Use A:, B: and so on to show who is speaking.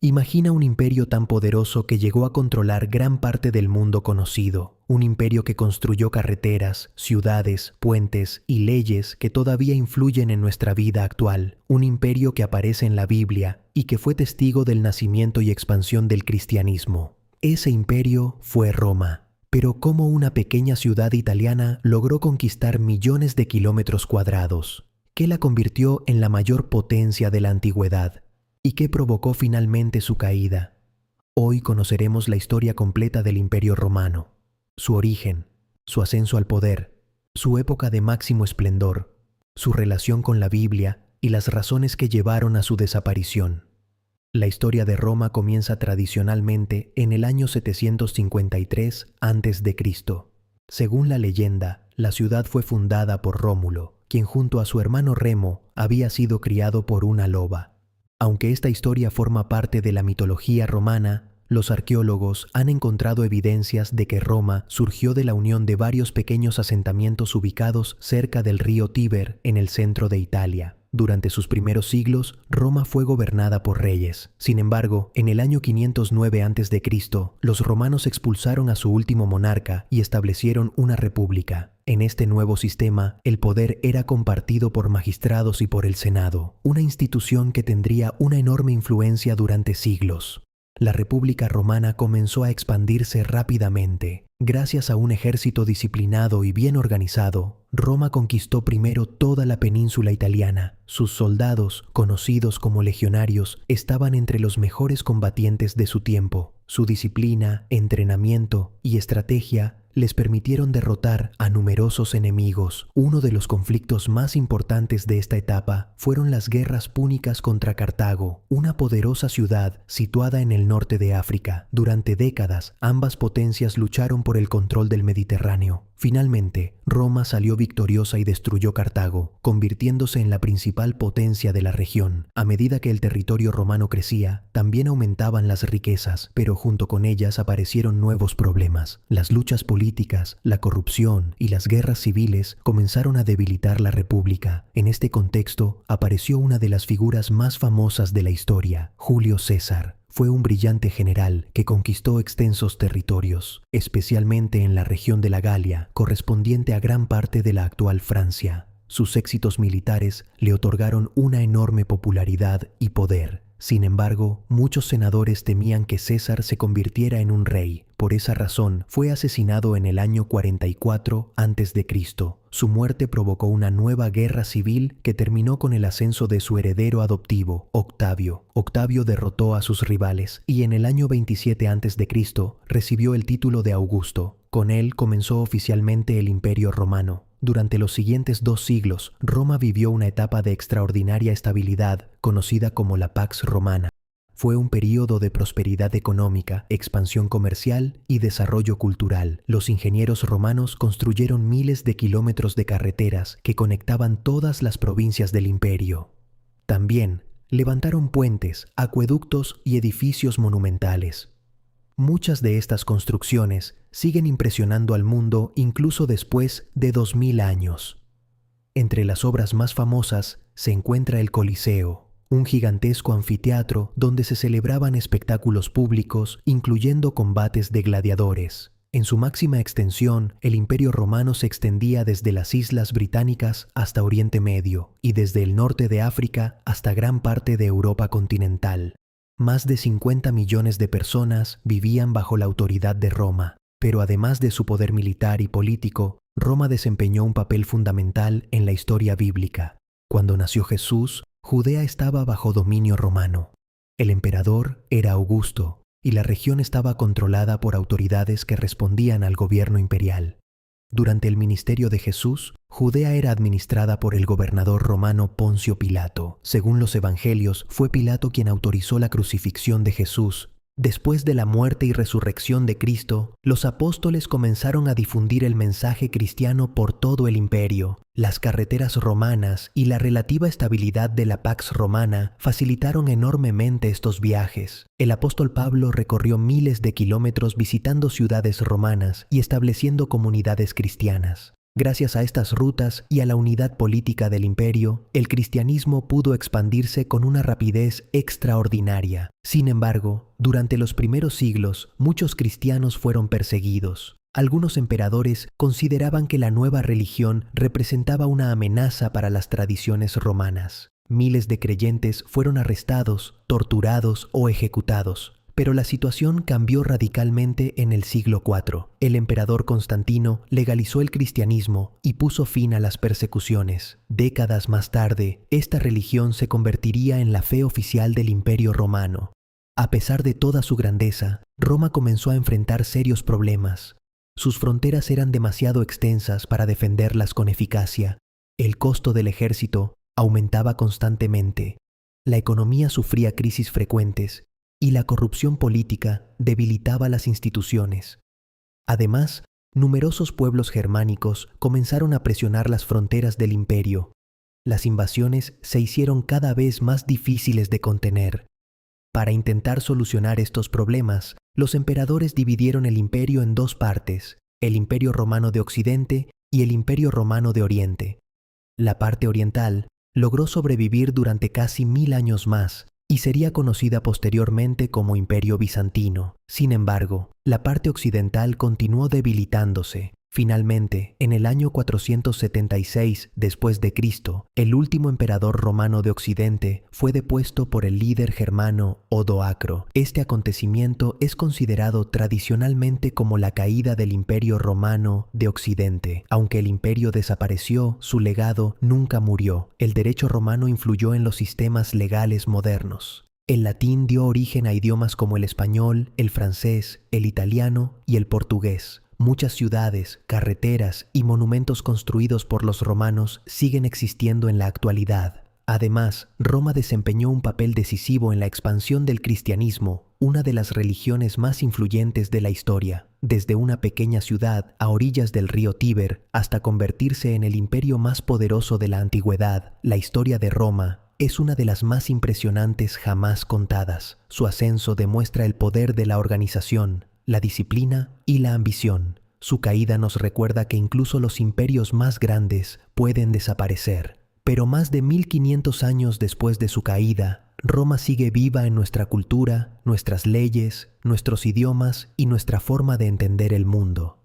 A: Imagina un imperio tan poderoso que llegó a controlar gran parte del mundo conocido, un imperio que construyó carreteras, ciudades, puentes y leyes que todavía influyen en nuestra vida actual, un imperio que aparece en la Biblia y que fue testigo del nacimiento y expansión del cristianismo. Ese imperio fue Roma. Pero ¿cómo una pequeña ciudad italiana logró conquistar millones de kilómetros cuadrados? ¿Qué la convirtió en la mayor potencia de la antigüedad? ¿Y qué provocó finalmente su caída? Hoy conoceremos la historia completa del Imperio Romano, su origen, su ascenso al poder, su época de máximo esplendor, su relación con la Biblia y las razones que llevaron a su desaparición. La historia de Roma comienza tradicionalmente en el año 753 a.C. Según la leyenda, la ciudad fue fundada por Rómulo, quien junto a su hermano Remo había sido criado por una loba. Aunque esta historia forma parte de la mitología romana, los arqueólogos han encontrado evidencias de que Roma surgió de la unión de varios pequeños asentamientos ubicados cerca del río Tíber en el centro de Italia. Durante sus primeros siglos, Roma fue gobernada por reyes. Sin embargo, en el año 509 a.C., los romanos expulsaron a su último monarca y establecieron una república. En este nuevo sistema, el poder era compartido por magistrados y por el Senado, una institución que tendría una enorme influencia durante siglos. La República Romana comenzó a expandirse rápidamente. Gracias a un ejército disciplinado y bien organizado, Roma conquistó primero toda la península italiana. Sus soldados, conocidos como legionarios, estaban entre los mejores combatientes de su tiempo. Su disciplina, entrenamiento y estrategia les permitieron derrotar a numerosos enemigos. Uno de los conflictos más importantes de esta etapa fueron las guerras púnicas contra Cartago, una poderosa ciudad situada en el norte de África. Durante décadas, ambas potencias lucharon por el control del Mediterráneo. Finalmente, Roma salió victoriosa y destruyó Cartago, convirtiéndose en la principal potencia de la región. A medida que el territorio romano crecía, también aumentaban las riquezas, pero junto con ellas aparecieron nuevos problemas. Las luchas políticas, la corrupción y las guerras civiles comenzaron a debilitar la república. En este contexto, apareció una de las figuras más famosas de la historia, Julio César. Fue un brillante general que conquistó extensos territorios, especialmente en la región de la Galia, correspondiente a gran parte de la actual Francia. Sus éxitos militares le otorgaron una enorme popularidad y poder. Sin embargo, muchos senadores temían que César se convirtiera en un rey. Por esa razón, fue asesinado en el año 44 a.C. Su muerte provocó una nueva guerra civil que terminó con el ascenso de su heredero adoptivo, Octavio. Octavio derrotó a sus rivales y en el año 27 a.C. recibió el título de Augusto. Con él comenzó oficialmente el Imperio Romano. Durante los siguientes 2 siglos, Roma vivió una etapa de extraordinaria estabilidad, conocida como la Pax Romana. Fue un período de prosperidad económica, expansión comercial y desarrollo cultural. Los ingenieros romanos construyeron miles de kilómetros de carreteras que conectaban todas las provincias del imperio. También levantaron puentes, acueductos y edificios monumentales. Muchas de estas construcciones siguen impresionando al mundo incluso después de 2000 años. Entre las obras más famosas se encuentra el Coliseo, un gigantesco anfiteatro donde se celebraban espectáculos públicos, incluyendo combates de gladiadores. En su máxima extensión, el Imperio Romano se extendía desde las Islas Británicas hasta Oriente Medio y desde el norte de África hasta gran parte de Europa continental. Más de 50 millones de personas vivían bajo la autoridad de Roma, pero además de su poder militar y político, Roma desempeñó un papel fundamental en la historia bíblica. Cuando nació Jesús, Judea estaba bajo dominio romano. El emperador era Augusto, y la región estaba controlada por autoridades que respondían al gobierno imperial. Durante el ministerio de Jesús, Judea era administrada por el gobernador romano Poncio Pilato. Según los evangelios, fue Pilato quien autorizó la crucifixión de Jesús. Después de la muerte y resurrección de Cristo, los apóstoles comenzaron a difundir el mensaje cristiano por todo el imperio. Las carreteras romanas y la relativa estabilidad de la Pax Romana facilitaron enormemente estos viajes. El apóstol Pablo recorrió miles de kilómetros visitando ciudades romanas y estableciendo comunidades cristianas. Gracias a estas rutas y a la unidad política del imperio, el cristianismo pudo expandirse con una rapidez extraordinaria. Sin embargo, durante los primeros siglos, muchos cristianos fueron perseguidos. Algunos emperadores consideraban que la nueva religión representaba una amenaza para las tradiciones romanas. Miles de creyentes fueron arrestados, torturados o ejecutados. Pero la situación cambió radicalmente en el siglo IV. El emperador Constantino legalizó el cristianismo y puso fin a las persecuciones. Décadas más tarde, esta religión se convertiría en la fe oficial del Imperio Romano. A pesar de toda su grandeza, Roma comenzó a enfrentar serios problemas. Sus fronteras eran demasiado extensas para defenderlas con eficacia. El costo del ejército aumentaba constantemente. La economía sufría crisis frecuentes y la corrupción política debilitaba las instituciones. Además, numerosos pueblos germánicos comenzaron a presionar las fronteras del imperio. Las invasiones se hicieron cada vez más difíciles de contener. Para intentar solucionar estos problemas, los emperadores dividieron el imperio en dos partes, el Imperio Romano de Occidente y el Imperio Romano de Oriente. La parte oriental logró sobrevivir durante casi 1000 años más, y sería conocida posteriormente como Imperio Bizantino. Sin embargo, la parte occidental continuó debilitándose. Finalmente, en el año 476 después de Cristo, el último emperador romano de Occidente fue depuesto por el líder germano Odoacro. Este acontecimiento es considerado tradicionalmente como la caída del Imperio Romano de Occidente. Aunque el imperio desapareció, su legado nunca murió. El derecho romano influyó en los sistemas legales modernos. El latín dio origen a idiomas como el español, el francés, el italiano y el portugués. Muchas ciudades, carreteras y monumentos construidos por los romanos siguen existiendo en la actualidad. Además, Roma desempeñó un papel decisivo en la expansión del cristianismo, una de las religiones más influyentes de la historia, desde una pequeña ciudad a orillas del río Tíber hasta convertirse en el imperio más poderoso de la antigüedad. La historia de Roma es una de las más impresionantes jamás contadas. Su ascenso demuestra el poder de la organización, la disciplina y la ambición. Su caída nos recuerda que incluso los imperios más grandes pueden desaparecer. Pero más de 1500 años después de su caída, Roma sigue viva en nuestra cultura, nuestras leyes, nuestros idiomas y nuestra forma de entender el mundo.